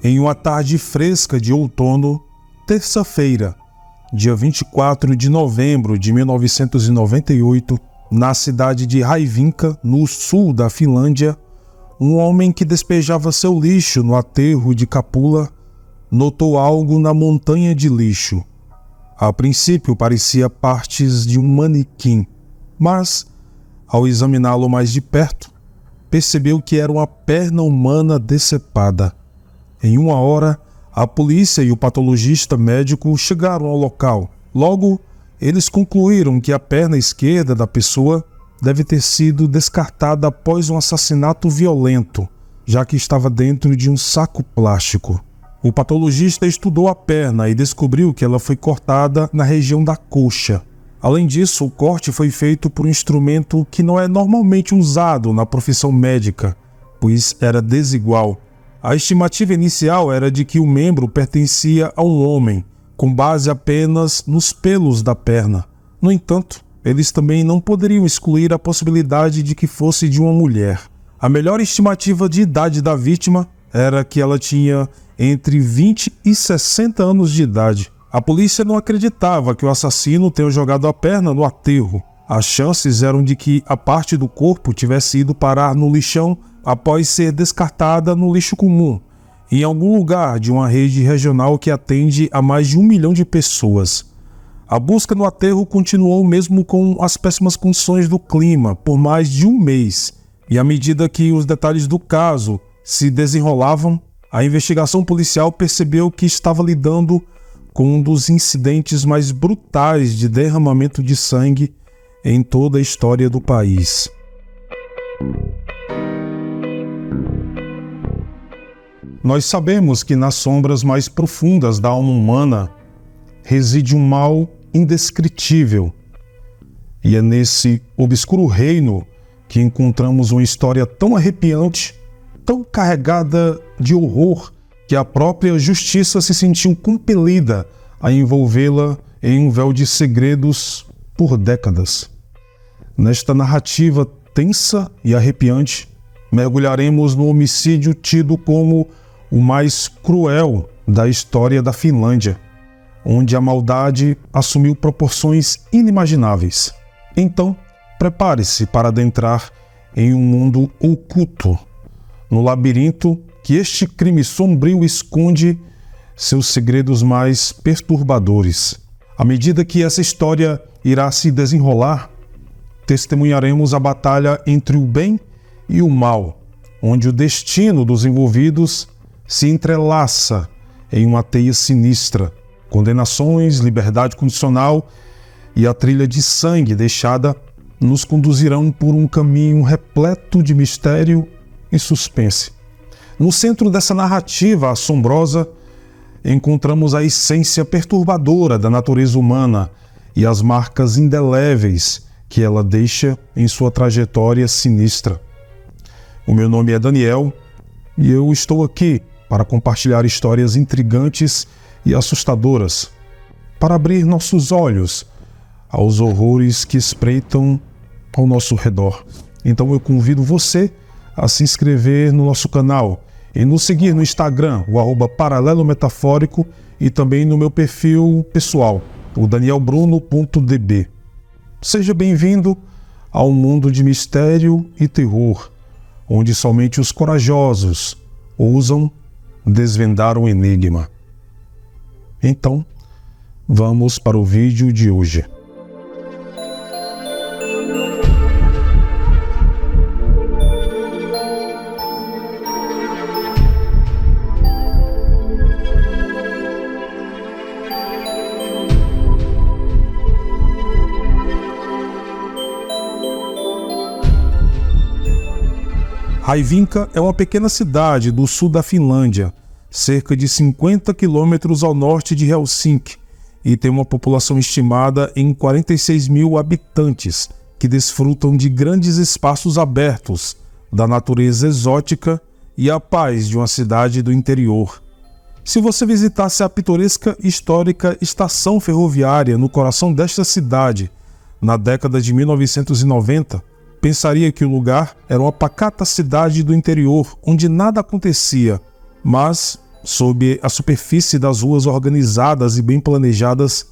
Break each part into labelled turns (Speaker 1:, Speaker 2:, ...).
Speaker 1: Em uma tarde fresca de outono, terça-feira, dia 24 de novembro de 1998, na cidade de Raivinka, no sul da Finlândia, um homem que despejava seu lixo no aterro de Kapula notou algo na montanha de lixo. A princípio parecia partes de um manequim, mas, ao examiná-lo mais de perto, percebeu que era uma perna humana decepada. Em uma hora, a polícia e o patologista médico chegaram ao local. Logo, eles concluíram que a perna esquerda da pessoa deve ter sido descartada após um assassinato violento, já que estava dentro de um saco plástico. O patologista estudou a perna e descobriu que ela foi cortada na região da coxa. Além disso, o corte foi feito por um instrumento que não é normalmente usado na profissão médica, pois era desigual. A estimativa inicial era de que o membro pertencia a um homem, com base apenas nos pelos da perna. No entanto, eles também não poderiam excluir a possibilidade de que fosse de uma mulher. A melhor estimativa de idade da vítima era que ela tinha entre 20 e 60 anos de idade. A polícia não acreditava que o assassino tenha jogado a perna no aterro. As chances eram de que a parte do corpo tivesse ido parar no lixão após ser descartada no lixo comum, em algum lugar de uma rede regional que atende a mais de 1 milhão de pessoas. A busca no aterro continuou mesmo com as péssimas condições do clima por mais de um mês, e à medida que os detalhes do caso se desenrolavam, a investigação policial percebeu que estava lidando com um dos incidentes mais brutais de derramamento de sangue em toda a história do país. Nós sabemos que nas sombras mais profundas da alma humana reside um mal indescritível, e é nesse obscuro reino que encontramos uma história tão arrepiante, tão carregada de horror, que a própria justiça se sentiu compelida a envolvê-la em um véu de segredos por décadas. Nesta narrativa tensa e arrepiante, mergulharemos no homicídio tido como o mais cruel da história da Finlândia, onde a maldade assumiu proporções inimagináveis. Então, prepare-se para adentrar em um mundo oculto, no labirinto que este crime sombrio esconde seus segredos mais perturbadores. À medida que essa história irá se desenrolar, testemunharemos a batalha entre o bem e o mal, onde o destino dos envolvidos se entrelaça em uma teia sinistra. Condenações, liberdade condicional e a trilha de sangue deixada nos conduzirão por um caminho repleto de mistério e suspense. No centro dessa narrativa assombrosa, encontramos a essência perturbadora da natureza humana e as marcas indeléveis que ela deixa em sua trajetória sinistra. O meu nome é Daniel e eu estou aqui para compartilhar histórias intrigantes e assustadoras, para abrir nossos olhos aos horrores que espreitam ao nosso redor. Então eu convido você a se inscrever no nosso canal e nos seguir no Instagram, o @paralelometafórico, e também no meu perfil pessoal, o danielbruno.db. Seja bem-vindo ao mundo de mistério e terror, onde somente os corajosos ousam desvendar o enigma. Então, vamos para o vídeo de hoje. Raivinka é uma pequena cidade do sul da Finlândia, cerca de 50 quilômetros ao norte de Helsinki, e tem uma população estimada em 46 mil habitantes, que desfrutam de grandes espaços abertos, da natureza exótica e a paz de uma cidade do interior. Se você visitasse a pitoresca e histórica estação ferroviária no coração desta cidade, na década de 1990, pensaria que o lugar era uma pacata cidade do interior, onde nada acontecia. Mas, Sob a superfície das ruas organizadas e bem planejadas,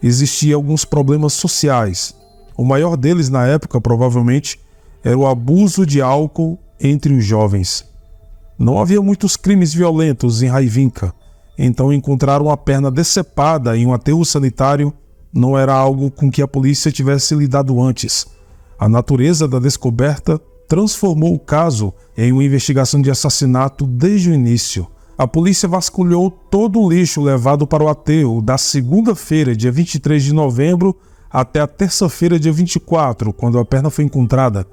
Speaker 1: existiam alguns problemas sociais. O maior deles na época, provavelmente, era o abuso de álcool entre os jovens. Não havia muitos crimes violentos em Raivinka, então encontrar uma perna decepada em um aterro sanitário não era algo com que a polícia tivesse lidado antes. A natureza da descoberta transformou o caso em uma investigação de assassinato desde o início. A polícia vasculhou todo o lixo levado para o aterro da segunda-feira, dia 23 de novembro, até a terça-feira, dia 24, quando a perna foi encontrada.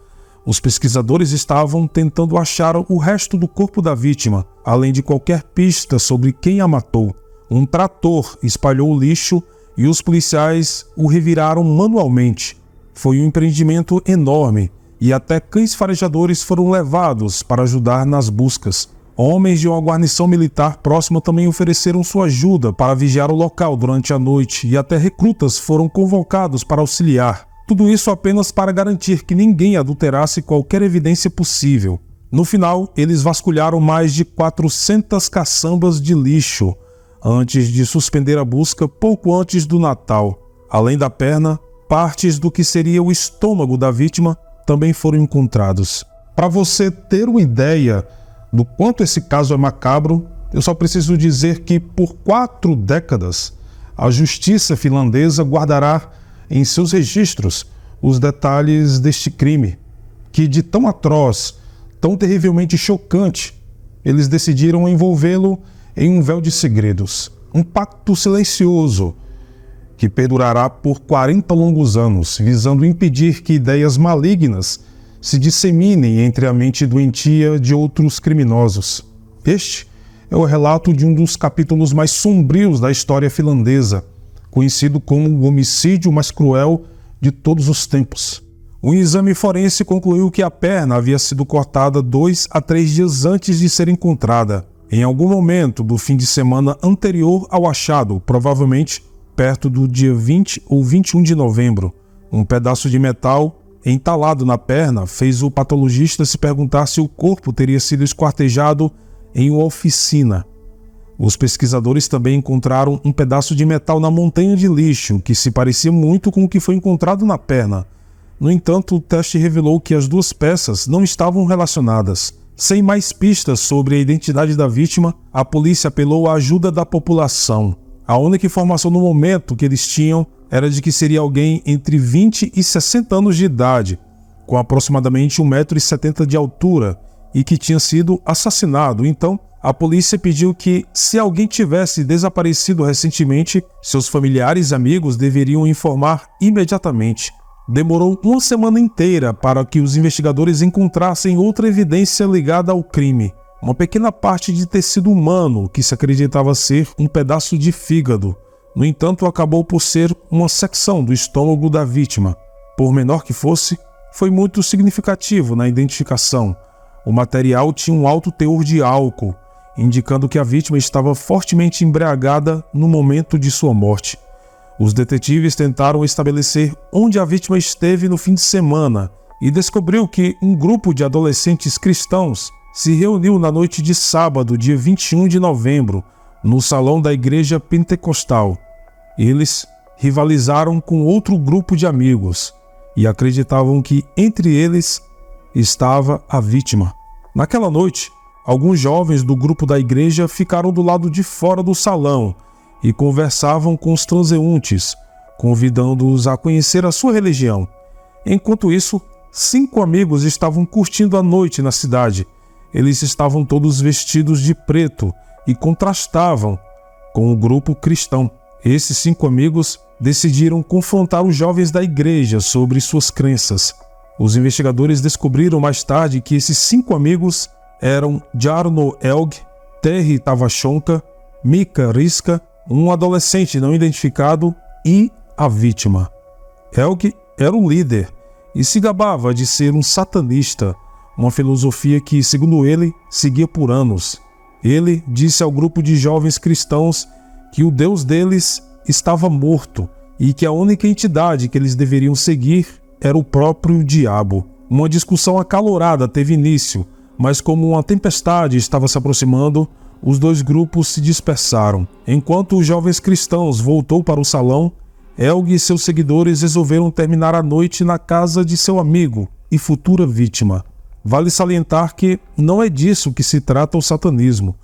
Speaker 1: Os pesquisadores estavam tentando achar o resto do corpo da vítima, além de qualquer pista sobre quem a matou. Um trator espalhou o lixo e os policiais o reviraram manualmente. Foi um empreendimento enorme e até cães farejadores foram levados para ajudar nas buscas. Homens de uma guarnição militar próxima também ofereceram sua ajuda para vigiar o local durante a noite e até recrutas foram convocados para auxiliar. Tudo isso apenas para garantir que ninguém adulterasse qualquer evidência possível. No final, eles vasculharam mais de 400 caçambas de lixo antes de suspender a busca pouco antes do Natal. Além da perna, partes do que seria o estômago da vítima também foram encontrados. Para você ter uma ideia do quanto esse caso é macabro, eu só preciso dizer que por 4 décadas a justiça finlandesa guardará em seus registros os detalhes deste crime, que de tão atroz, tão terrivelmente chocante, eles decidiram envolvê-lo em um véu de segredos, um pacto silencioso que perdurará por 40 longos anos, visando impedir que ideias malignas se disseminem entre a mente doentia de outros criminosos. Este é o relato de um dos capítulos mais sombrios da história finlandesa, conhecido como o homicídio mais cruel de todos os tempos. Um exame forense concluiu que a perna havia sido cortada 2 a 3 dias antes de ser encontrada, em algum momento do fim de semana anterior ao achado, provavelmente perto do dia 20 ou 21 de novembro. Um pedaço de metal entalado na perna fez o patologista se perguntar se o corpo teria sido esquartejado em uma oficina. Os pesquisadores também encontraram um pedaço de metal na montanha de lixo, que se parecia muito com o que foi encontrado na perna. No entanto, o teste revelou que as 2 peças não estavam relacionadas. Sem mais pistas sobre a identidade da vítima, a polícia apelou à ajuda da população. A única informação no momento que eles tinham era de que seria alguém entre 20 e 60 anos de idade, com aproximadamente 1,70 m de altura e que tinha sido assassinado. Então, a polícia pediu que, se alguém tivesse desaparecido recentemente, seus familiares e amigos deveriam informar imediatamente. Demorou uma semana inteira para que os investigadores encontrassem outra evidência ligada ao crime. Uma pequena parte de tecido humano que se acreditava ser um pedaço de fígado. No entanto, acabou por ser uma secção do estômago da vítima. Por menor que fosse, foi muito significativo na identificação. O material tinha um alto teor de álcool, indicando que a vítima estava fortemente embriagada no momento de sua morte. Os detetives tentaram estabelecer onde a vítima esteve no fim de semana e descobriu que um grupo de adolescentes cristãos se reuniu na noite de sábado, dia 21 de novembro, no salão da igreja pentecostal. Eles rivalizaram com outro grupo de amigos e acreditavam que entre eles estava a vítima. Naquela noite, alguns jovens do grupo da igreja ficaram do lado de fora do salão e conversavam com os transeuntes, convidando-os a conhecer a sua religião. Enquanto isso, 5 amigos estavam curtindo a noite na cidade. Eles estavam todos vestidos de preto e contrastavam com o grupo cristão. Esses 5 amigos decidiram confrontar os jovens da igreja sobre suas crenças. Os investigadores descobriram mais tarde que esses 5 amigos eram Jarno Elg, Terry Tavachonka, Mika Riska, um adolescente não identificado e a vítima. Elg era um líder e se gabava de ser um satanista, uma filosofia que, segundo ele, seguia por anos. Ele disse ao grupo de jovens cristãos que o Deus deles estava morto e que a única entidade que eles deveriam seguir era o próprio diabo. Uma discussão acalorada teve início, mas como uma tempestade estava se aproximando, os dois grupos se dispersaram. Enquanto os jovens cristãos voltou para o salão, Helg e seus seguidores resolveram terminar a noite na casa de seu amigo e futura vítima. Vale salientar que não é disso que se trata o satanismo.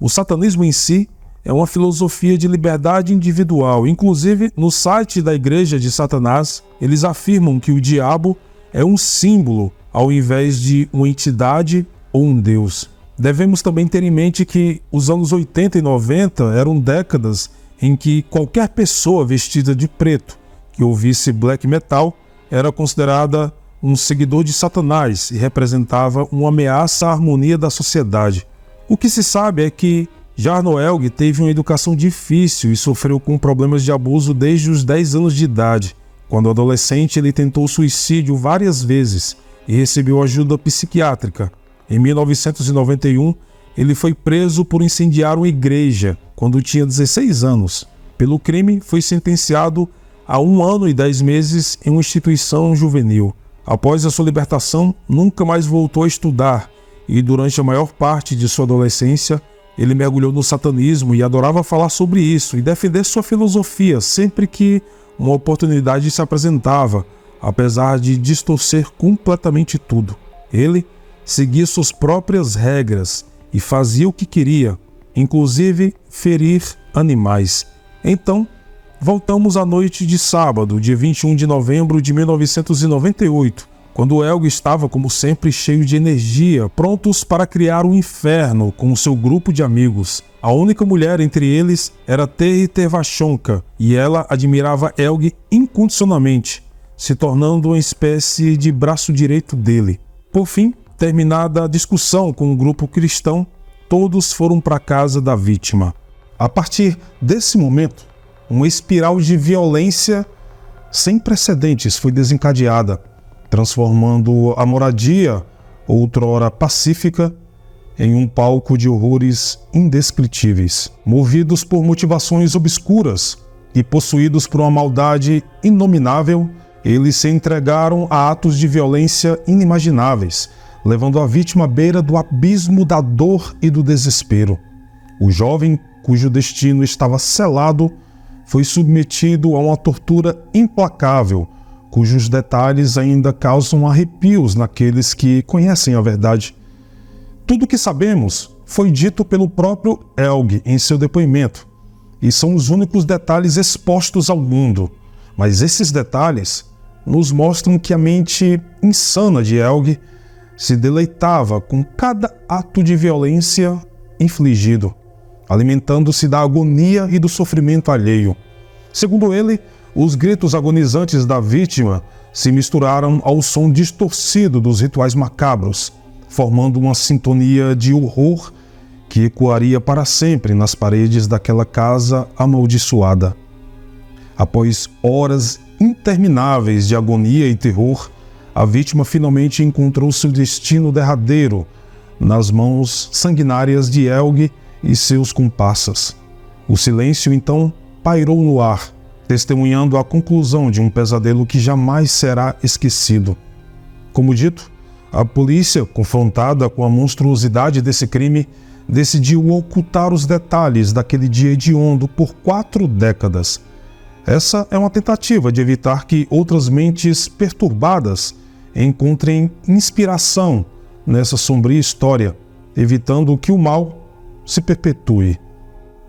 Speaker 1: O satanismo em si é uma filosofia de liberdade individual. Inclusive, no site da Igreja de Satanás, eles afirmam que o diabo é um símbolo ao invés de uma entidade ou um deus. Devemos também ter em mente que os anos 80 e 90 eram décadas em que qualquer pessoa vestida de preto que ouvisse black metal era considerada um seguidor de Satanás e representava uma ameaça à harmonia da sociedade. O que se sabe é que Jarno Helg teve uma educação difícil e sofreu com problemas de abuso desde os 10 anos de idade. Quando adolescente, ele tentou suicídio várias vezes e recebeu ajuda psiquiátrica. Em 1991, ele foi preso por incendiar uma igreja quando tinha 16 anos. Pelo crime, foi sentenciado a 1 ano e 10 meses em uma instituição juvenil. Após a sua libertação, nunca mais voltou a estudar e durante a maior parte de sua adolescência, ele mergulhou no satanismo e adorava falar sobre isso e defender sua filosofia sempre que uma oportunidade se apresentava, apesar de distorcer completamente tudo. Ele seguia suas próprias regras e fazia o que queria, inclusive ferir animais. Então, voltamos à noite de sábado, dia 21 de novembro de 1998, quando Helg estava, como sempre, cheio de energia, prontos para criar um inferno com o seu grupo de amigos. A única mulher entre eles era Terry Tervashonka, e ela admirava Helg incondicionalmente, se tornando uma espécie de braço direito dele. Por fim, terminada a discussão com o grupo cristão, todos foram para a casa da vítima. A partir desse momento, uma espiral de violência sem precedentes foi desencadeada, transformando a moradia, outrora pacífica, em um palco de horrores indescritíveis. Movidos por motivações obscuras e possuídos por uma maldade inominável, eles se entregaram a atos de violência inimagináveis, levando a vítima à beira do abismo da dor e do desespero. O jovem, cujo destino estava selado, foi submetido a uma tortura implacável, cujos detalhes ainda causam arrepios naqueles que conhecem a verdade. Tudo o que sabemos foi dito pelo próprio Helg em seu depoimento, e são os únicos detalhes expostos ao mundo. Mas esses detalhes nos mostram que a mente insana de Helg se deleitava com cada ato de violência infligido, alimentando-se da agonia e do sofrimento alheio. Segundo ele, os gritos agonizantes da vítima se misturaram ao som distorcido dos rituais macabros, formando uma sintonia de horror que ecoaria para sempre nas paredes daquela casa amaldiçoada. Após horas intermináveis de agonia e terror, a vítima finalmente encontrou seu destino derradeiro nas mãos sanguinárias de Helg e seus comparsas. O silêncio então pairou no ar, testemunhando a conclusão de um pesadelo que jamais será esquecido. Como dito, a polícia, confrontada com a monstruosidade desse crime, decidiu ocultar os detalhes daquele dia hediondo por 4 décadas. Essa é uma tentativa de evitar que outras mentes perturbadas encontrem inspiração nessa sombria história, evitando que o mal se perpetue.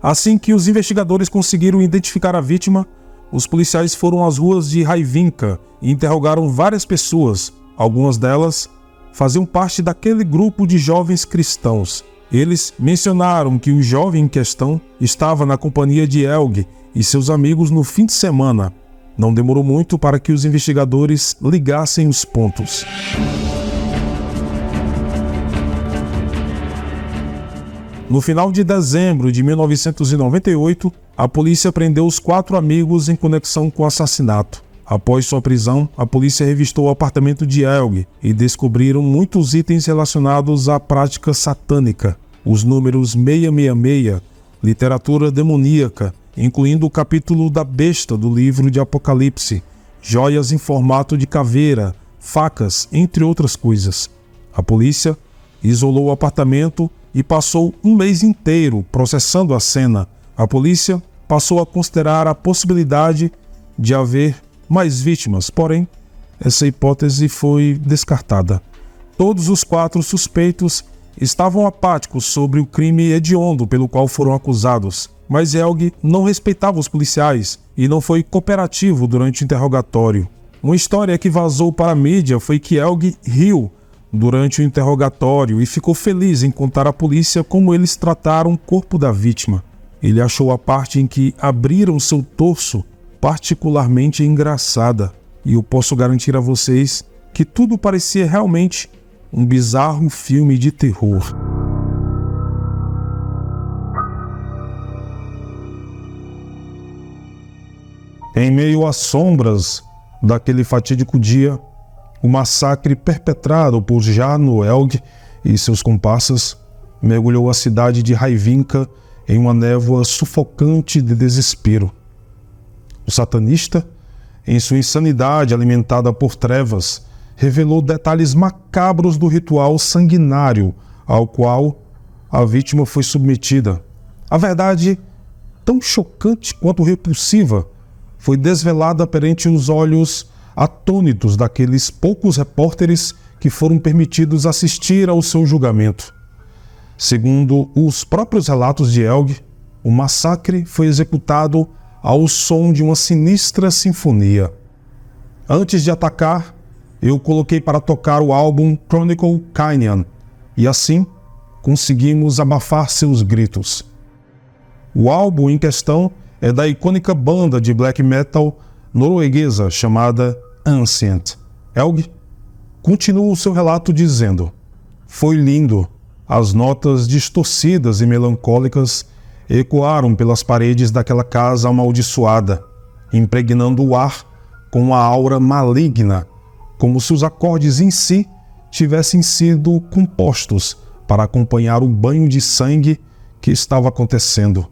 Speaker 1: Assim que os investigadores conseguiram identificar a vítima, os policiais foram às ruas de Raivinka e interrogaram várias pessoas. Algumas delas faziam parte daquele grupo de jovens cristãos. Eles mencionaram que o jovem em questão estava na companhia de Helg e seus amigos no fim de semana. Não demorou muito para que os investigadores ligassem os pontos. No final de dezembro de 1998, a polícia prendeu os 4 amigos em conexão com o assassinato. Após sua prisão, a polícia revistou o apartamento de Helg e descobriram muitos itens relacionados à prática satânica. Os números 666, literatura demoníaca, incluindo o capítulo da besta do livro de Apocalipse, joias em formato de caveira, facas, entre outras coisas. A polícia isolou o apartamento e passou um mês inteiro processando a cena. A polícia passou a considerar a possibilidade de haver mais vítimas, porém, essa hipótese foi descartada. Todos os 4 suspeitos estavam apáticos sobre o crime hediondo pelo qual foram acusados, mas Helg não respeitava os policiais e não foi cooperativo durante o interrogatório. Uma história que vazou para a mídia foi que Helg riu durante o interrogatório e ficou feliz em contar à polícia como eles trataram o corpo da vítima. Ele achou a parte em que abriram seu torso particularmente engraçada, e eu posso garantir a vocês que tudo parecia realmente um bizarro filme de terror. Em meio às sombras daquele fatídico dia, o massacre perpetrado por Jarno Helg e seus comparsas mergulhou a cidade de Raivinka em uma névoa sufocante de desespero. O satanista, em sua insanidade alimentada por trevas, revelou detalhes macabros do ritual sanguinário ao qual a vítima foi submetida. A verdade, tão chocante quanto repulsiva, foi desvelada perante os olhos atônitos daqueles poucos repórteres que foram permitidos assistir ao seu julgamento. Segundo os próprios relatos de Helg, o massacre foi executado ao som de uma sinistra sinfonia. Antes de atacar, eu coloquei para tocar o álbum Chronicle Kainian, e assim conseguimos abafar seus gritos. O álbum em questão é da icônica banda de black metal norueguesa chamada Ancient. Helg continua o seu relato dizendo: "Foi lindo. As notas distorcidas e melancólicas ecoaram pelas paredes daquela casa amaldiçoada, impregnando o ar com uma aura maligna, como se os acordes em si tivessem sido compostos para acompanhar o banho de sangue que estava acontecendo.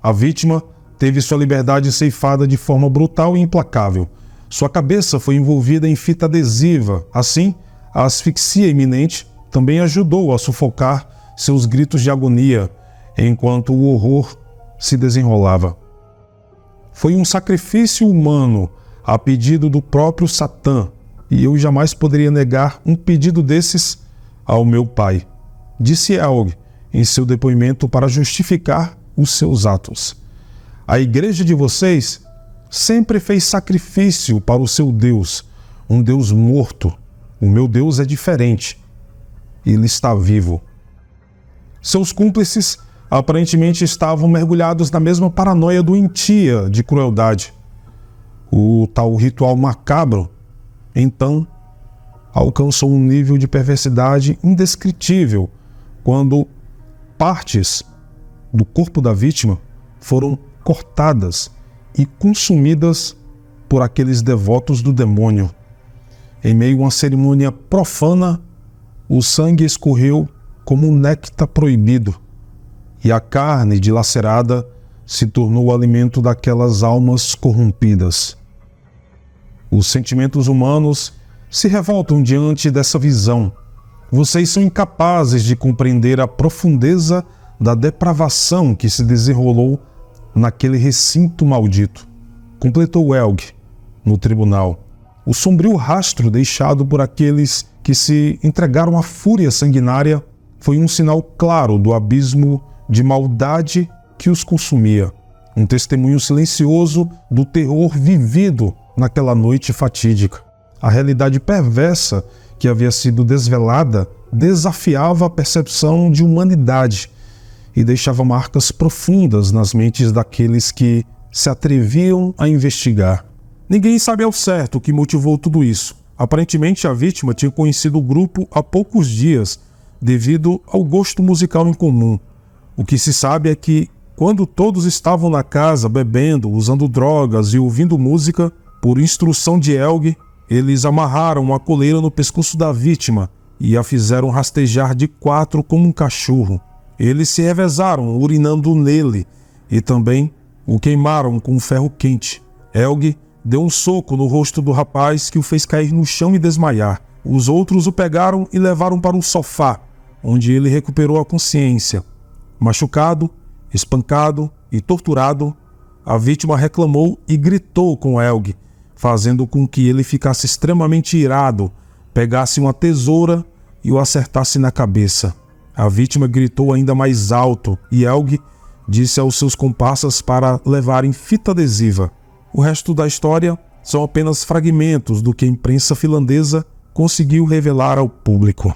Speaker 1: A vítima teve sua liberdade ceifada de forma brutal e implacável. Sua cabeça foi envolvida em fita adesiva. Assim, a asfixia iminente também ajudou a sufocar seus gritos de agonia, enquanto o horror se desenrolava. Foi um sacrifício humano a pedido do próprio Satã, e eu jamais poderia negar um pedido desses ao meu pai", disse Helg em seu depoimento para justificar os seus atos. "A igreja de vocês sempre fez sacrifício para o seu Deus, um Deus morto. O meu Deus é diferente. Ele está vivo." Seus cúmplices aparentemente estavam mergulhados na mesma paranoia doentia de crueldade. O tal ritual macabro, então, alcançou um nível de perversidade indescritível quando partes do corpo da vítima foram cortadas e consumidas por aqueles devotos do demônio. Em meio a uma cerimônia profana, o sangue escorreu como um néctar proibido, e a carne dilacerada se tornou o alimento daquelas almas corrompidas. Os sentimentos humanos se revoltam diante dessa visão. Vocês são incapazes de compreender a profundeza da depravação que se desenrolou naquele recinto maldito, completou Helg no tribunal. O sombrio rastro deixado por aqueles que se entregaram à fúria sanguinária foi um sinal claro do abismo de maldade que os consumia, um testemunho silencioso do terror vivido naquela noite fatídica. A realidade perversa que havia sido desvelada desafiava a percepção de humanidade e deixava marcas profundas nas mentes daqueles que se atreviam a investigar. Ninguém sabe ao certo o que motivou tudo isso. Aparentemente, a vítima tinha conhecido o grupo há poucos dias, devido ao gosto musical em comum. O que se sabe é que, quando todos estavam na casa bebendo, usando drogas e ouvindo música, por instrução de Helg, eles amarraram uma coleira no pescoço da vítima e a fizeram rastejar de 4 como um cachorro. Eles se revezaram urinando nele e também o queimaram com um ferro quente. Helg deu um soco no rosto do rapaz que o fez cair no chão e desmaiar. Os outros o pegaram e levaram para um sofá, onde ele recuperou a consciência. Machucado, espancado e torturado, a vítima reclamou e gritou com Helg, fazendo com que ele ficasse extremamente irado, pegasse uma tesoura e o acertasse na cabeça. A vítima gritou ainda mais alto e Helg disse aos seus comparsas para levarem fita adesiva. O resto da história são apenas fragmentos do que a imprensa finlandesa conseguiu revelar ao público.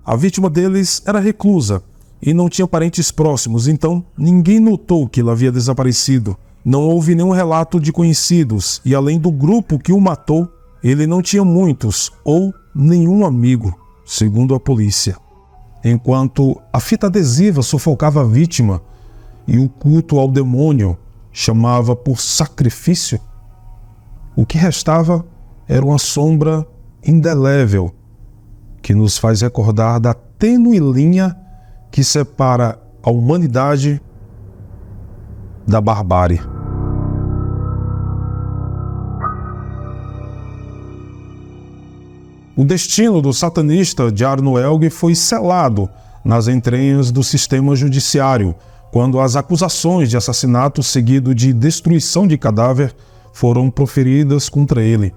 Speaker 1: A vítima deles era reclusa e não tinha parentes próximos, então ninguém notou que ela havia desaparecido. Não houve nenhum relato de conhecidos e, além do grupo que o matou, ele não tinha muitos ou nenhum amigo, segundo a polícia. Enquanto a fita adesiva sufocava a vítima e o culto ao demônio chamava por sacrifício, o que restava era uma sombra indelével que nos faz recordar da tênue linha que separa a humanidade da barbárie. O destino do satanista Jarno Helge foi selado nas entranhas do sistema judiciário, quando as acusações de assassinato seguido de destruição de cadáver foram proferidas contra ele.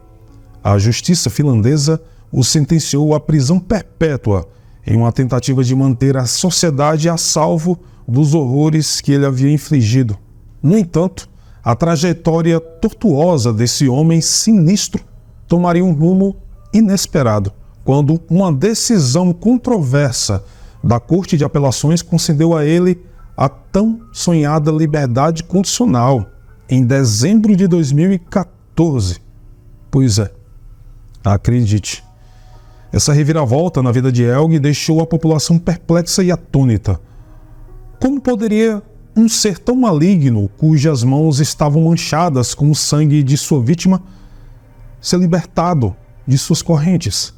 Speaker 1: A justiça finlandesa o sentenciou à prisão perpétua em uma tentativa de manter a sociedade a salvo dos horrores que ele havia infligido. No entanto, a trajetória tortuosa desse homem sinistro tomaria um rumo inesperado, quando uma decisão controversa da Corte de Apelações concedeu a ele a tão sonhada liberdade condicional, em dezembro de 2014. Pois é, acredite, essa reviravolta na vida de Helge deixou a população perplexa e atônita. Como poderia um ser tão maligno, cujas mãos estavam manchadas com o sangue de sua vítima, ser libertado de suas correntes?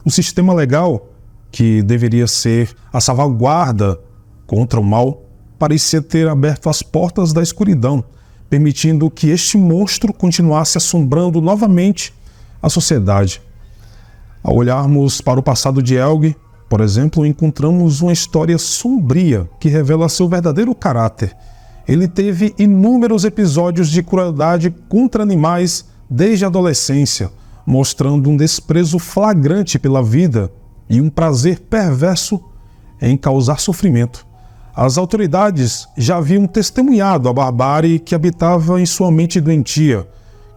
Speaker 1: O sistema legal, que deveria ser a salvaguarda contra o mal, parecia ter aberto as portas da escuridão, permitindo que este monstro continuasse assombrando novamente a sociedade. Ao olharmos para o passado de Helge, por exemplo, encontramos uma história sombria que revela seu verdadeiro caráter. Ele teve inúmeros episódios de crueldade contra animais desde a adolescência, mostrando um desprezo flagrante pela vida e um prazer perverso em causar sofrimento. As autoridades já haviam testemunhado a barbárie que habitava em sua mente doentia,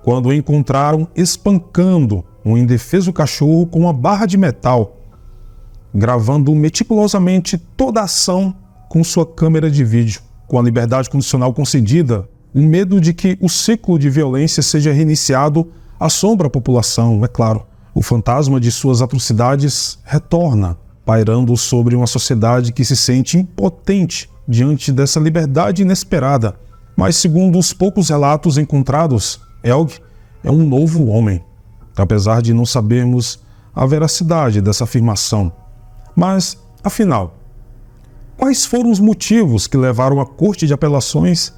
Speaker 1: quando o encontraram espancando um indefeso cachorro com uma barra de metal, gravando meticulosamente toda a ação com sua câmera de vídeo. Com a liberdade condicional concedida, o medo de que o ciclo de violência seja reiniciado assombra a população, é claro. O fantasma de suas atrocidades retorna, pairando sobre uma sociedade que se sente impotente diante dessa liberdade inesperada. Mas, segundo os poucos relatos encontrados, Helge é um novo homem, apesar de não sabermos a veracidade dessa afirmação. Mas, afinal, quais foram os motivos que levaram a Corte de Apelações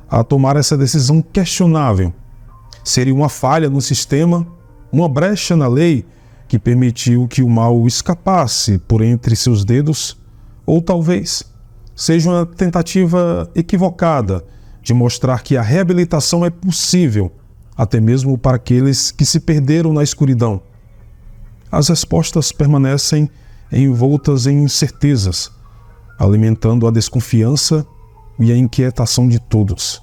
Speaker 1: a tomar essa decisão questionável? Seria uma falha no sistema, uma brecha na lei que permitiu que o mal escapasse por entre seus dedos? Ou talvez seja uma tentativa equivocada de mostrar que a reabilitação é possível, até mesmo para aqueles que se perderam na escuridão? As respostas permanecem envoltas em incertezas, alimentando a desconfiança e a inquietação de todos.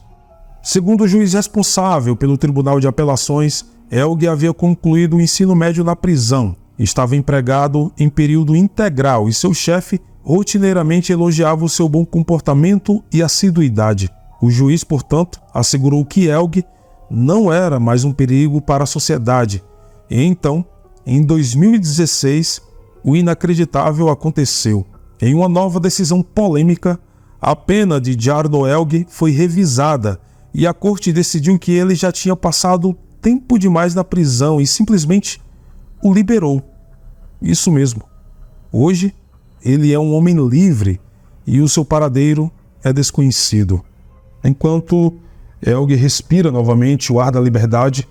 Speaker 1: Segundo o juiz responsável pelo Tribunal de Apelações, Helge havia concluído o ensino médio na prisão, estava empregado em período integral e seu chefe rotineiramente elogiava o seu bom comportamento e assiduidade. O juiz, portanto, assegurou que Helge não era mais um perigo para a sociedade. E então, em 2016, o inacreditável aconteceu. Em uma nova decisão polêmica, a pena de Jarno Helge foi revisada e a corte decidiu que ele já tinha passado tempo demais na prisão e simplesmente o liberou. Isso mesmo. Hoje, ele é um homem livre e o seu paradeiro é desconhecido. Enquanto Helge respira novamente o ar da liberdade,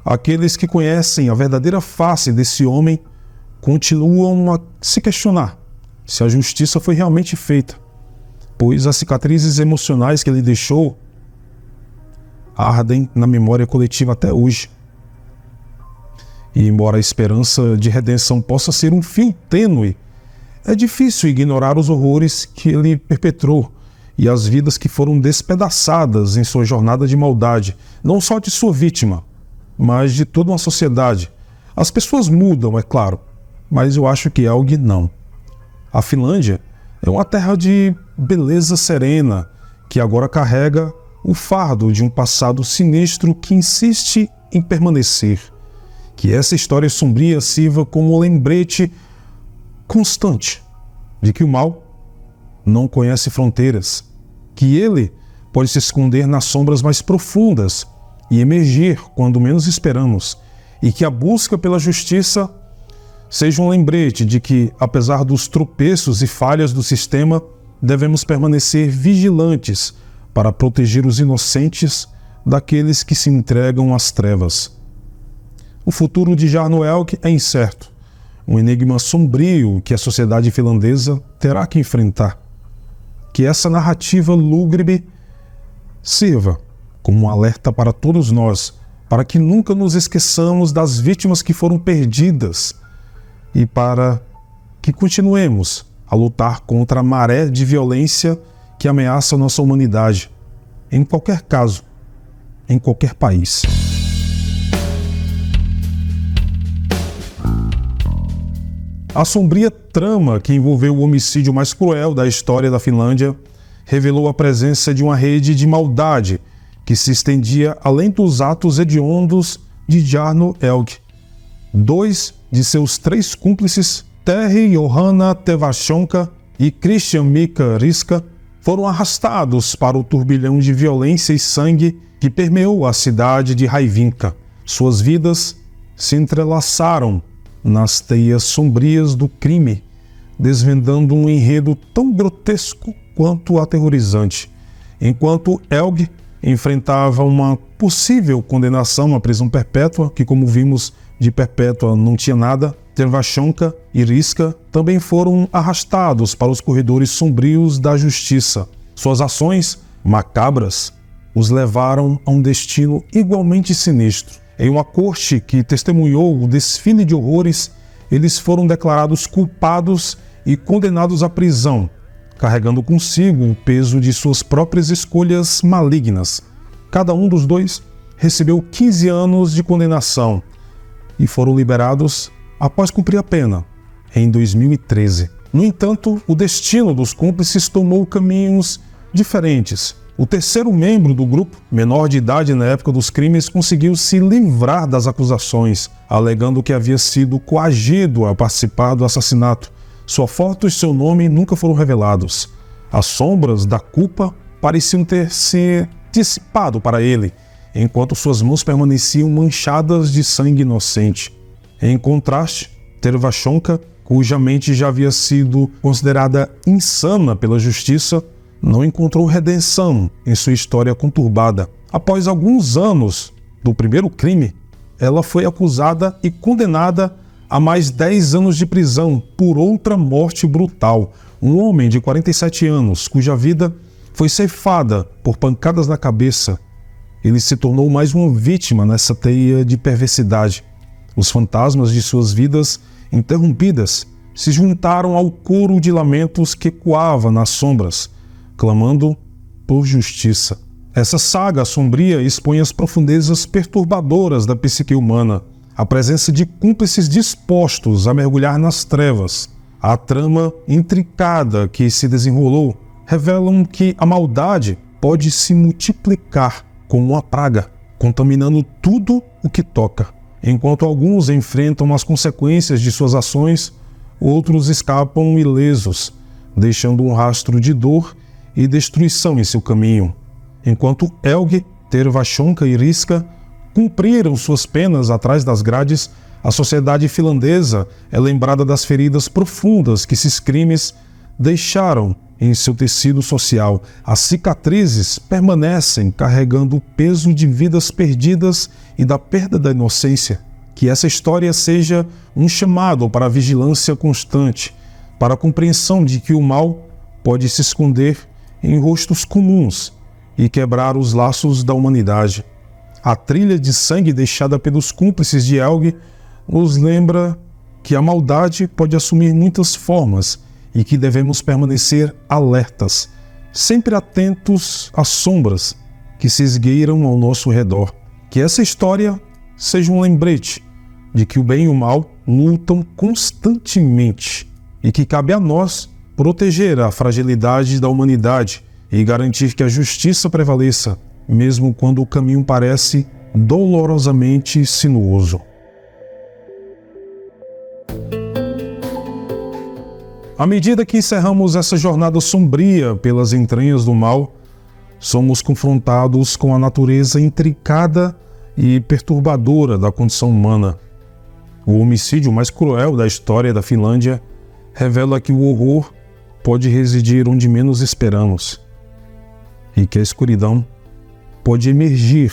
Speaker 1: aqueles que conhecem a verdadeira face desse homem continuam a se questionar. se a justiça foi realmente feita, pois as cicatrizes emocionais que ele deixou ardem na memória coletiva até hoje. E embora a esperança de redenção possa ser um fio tênue, é difícil ignorar os horrores que ele perpetrou e as vidas que foram despedaçadas em sua jornada de maldade, não só de sua vítima, mas de toda uma sociedade. As pessoas mudam, é claro, mas eu acho que Helge não. A Finlândia é uma terra de beleza serena que agora carrega o fardo de um passado sinistro que insiste em permanecer. Que essa história sombria sirva como lembrete constante de que o mal não conhece fronteiras, que ele pode se esconder nas sombras mais profundas e emergir quando menos esperamos, e que a busca pela justiça seja um lembrete de que, apesar dos tropeços e falhas do sistema, devemos permanecer vigilantes para proteger os inocentes daqueles que se entregam às trevas. O futuro de Jarno Helge é incerto, um enigma sombrio que a sociedade finlandesa terá que enfrentar. Que essa narrativa lúgubre sirva como um alerta para todos nós, para que nunca nos esqueçamos das vítimas que foram perdidas e para que continuemos a lutar contra a maré de violência que ameaça a nossa humanidade, em qualquer caso, em qualquer país. A sombria trama que envolveu o homicídio mais cruel da história da Finlândia revelou a presença de uma rede de maldade que se estendia além dos atos hediondos de Jarno Helge. 2 de seus 3 cúmplices, Terhi Johanna Tevachonka e Christian Mika Riska, foram arrastados para o turbilhão de violência e sangue que permeou a cidade de Raivinka. Suas vidas se entrelaçaram nas teias sombrias do crime, desvendando um enredo tão grotesco quanto aterrorizante. Enquanto Helge enfrentava uma possível condenação à prisão perpétua, que, como vimos, de perpétua não tinha nada, Tevachonka e Riska também foram arrastados para os corredores sombrios da justiça. Suas ações macabras os levaram a um destino igualmente sinistro. Em uma corte que testemunhou o desfile de horrores, eles foram declarados culpados e condenados à prisão, carregando consigo o peso de suas próprias escolhas malignas. Cada um dos dois recebeu 15 anos de condenação e foram liberados após cumprir a pena, em 2013. No entanto, o destino dos cúmplices tomou caminhos diferentes. O terceiro membro do grupo, menor de idade na época dos crimes, conseguiu se livrar das acusações, alegando que havia sido coagido a participar do assassinato. Sua foto e seu nome nunca foram revelados. As sombras da culpa pareciam ter se dissipado para ele, enquanto suas mãos permaneciam manchadas de sangue inocente. Em contraste, Tevachonka, cuja mente já havia sido considerada insana pela justiça, não encontrou redenção em sua história conturbada. Após alguns anos do primeiro crime, ela foi acusada e condenada a mais 10 anos de prisão por outra morte brutal. Um homem de 47 anos, cuja vida foi ceifada por pancadas na cabeça. Ele se tornou mais uma vítima nessa teia de perversidade. Os fantasmas de suas vidas interrompidas se juntaram ao coro de lamentos que ecoava nas sombras, clamando por justiça. Essa saga sombria expõe as profundezas perturbadoras da psique humana, a presença de cúmplices dispostos a mergulhar nas trevas. A trama intricada que se desenrolou revelam que a maldade pode se multiplicar como uma praga, contaminando tudo o que toca. Enquanto alguns enfrentam as consequências de suas ações, outros escapam ilesos, deixando um rastro de dor e destruição em seu caminho. Enquanto Helge, Tevachonka e Riska cumpriram suas penas atrás das grades, a sociedade finlandesa é lembrada das feridas profundas que esses crimes deixaram em seu tecido social. As cicatrizes permanecem carregando o peso de vidas perdidas e da perda da inocência. Que essa história seja um chamado para a vigilância constante, para a compreensão de que o mal pode se esconder em rostos comuns e quebrar os laços da humanidade. A trilha de sangue deixada pelos cúmplices de Helge nos lembra que a maldade pode assumir muitas formas e que devemos permanecer alertas, sempre atentos às sombras que se esgueiram ao nosso redor. Que essa história seja um lembrete de que o bem e o mal lutam constantemente e que cabe a nós proteger a fragilidade da humanidade e garantir que a justiça prevaleça, mesmo quando o caminho parece dolorosamente sinuoso. À medida que encerramos essa jornada sombria pelas entranhas do mal, somos confrontados com a natureza intrincada e perturbadora da condição humana. O homicídio mais cruel da história da Finlândia revela que o horror pode residir onde menos esperamos e que a escuridão pode emergir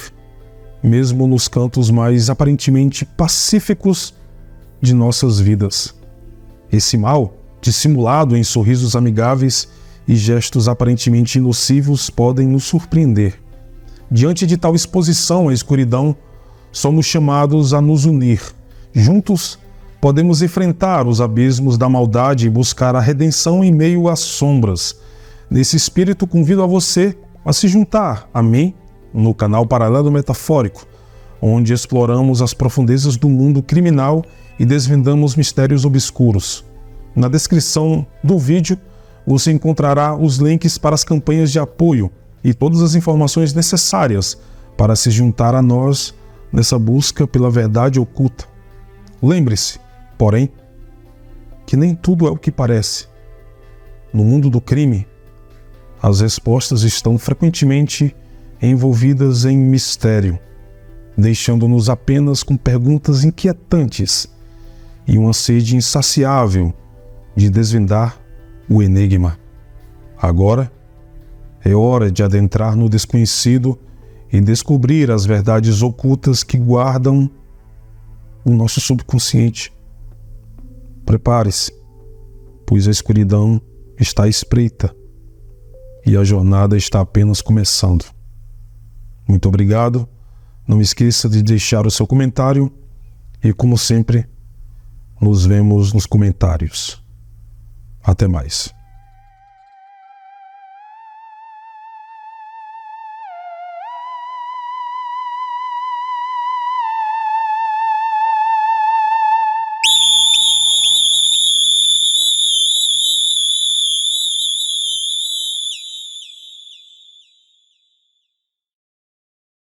Speaker 1: mesmo nos cantos mais aparentemente pacíficos de nossas vidas. Esse mal, dissimulado em sorrisos amigáveis e gestos aparentemente nocivos, podem nos surpreender. Diante de tal exposição à escuridão, somos chamados a nos unir. Juntos, podemos enfrentar os abismos da maldade e buscar a redenção em meio às sombras. Nesse espírito, convido a você a se juntar a mim no canal Paralelo Metafórico, onde exploramos as profundezas do mundo criminal e desvendamos mistérios obscuros. Na descrição do vídeo, você encontrará os links para as campanhas de apoio e todas as informações necessárias para se juntar a nós nessa busca pela verdade oculta. Lembre-se, porém, que nem tudo é o que parece. No mundo do crime, as respostas estão frequentemente envolvidas em mistério, deixando-nos apenas com perguntas inquietantes e uma sede insaciável de desvendar o enigma. Agora é hora de adentrar no desconhecido e descobrir as verdades ocultas que guardam o nosso subconsciente. Prepare-se, pois a escuridão está à espreita e a jornada está apenas começando. Muito obrigado, não esqueça de deixar o seu comentário e, como sempre, nos vemos nos comentários. Até mais.